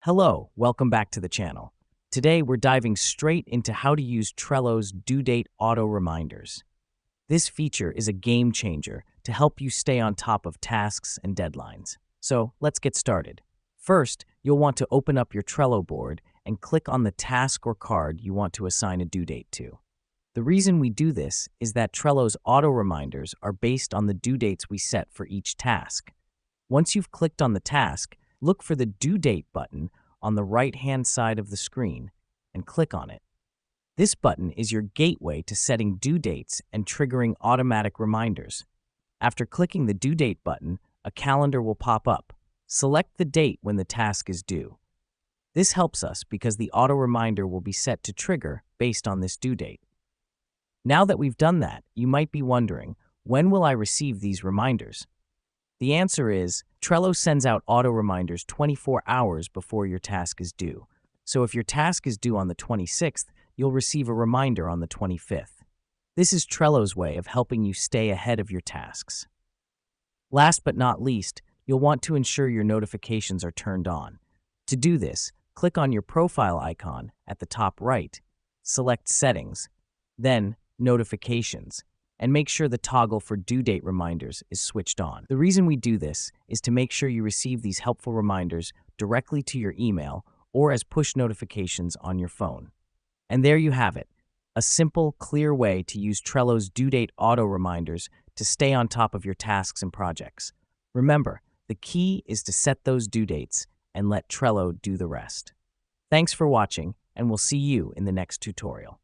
Hello, welcome back to the channel. Today we're diving straight into how to use Trello's due date auto reminders. This feature is a game changer to help you stay on top of tasks and deadlines. So let's get started. First, you'll want to open up your Trello board and click on the task or card you want to assign a due date to. The reason we do this is that Trello's auto reminders are based on the due dates we set for each task. Once you've clicked on the task, look for the Due Date button on the right-hand side of the screen and click on it. This button is your gateway to setting due dates and triggering automatic reminders. After clicking the Due Date button, a calendar will pop up. Select the date when the task is due. This helps us because the auto reminder will be set to trigger based on this due date. Now that we've done that, you might be wondering, when will I receive these reminders? The answer is, Trello sends out auto reminders 24 hours before your task is due. So if your task is due on the 26th, you'll receive a reminder on the 25th. This is Trello's way of helping you stay ahead of your tasks. Last but not least, you'll want to ensure your notifications are turned on. To do this, click on your profile icon at the top right, select Settings, then Notifications, and make sure the toggle for due date reminders is switched on. The reason we do this is to make sure you receive these helpful reminders directly to your email or as push notifications on your phone. And there you have it, a simple, clear way to use Trello's due date auto reminders to stay on top of your tasks and projects. Remember, the key is to set those due dates and let Trello do the rest. Thanks for watching, and we'll see you in the next tutorial.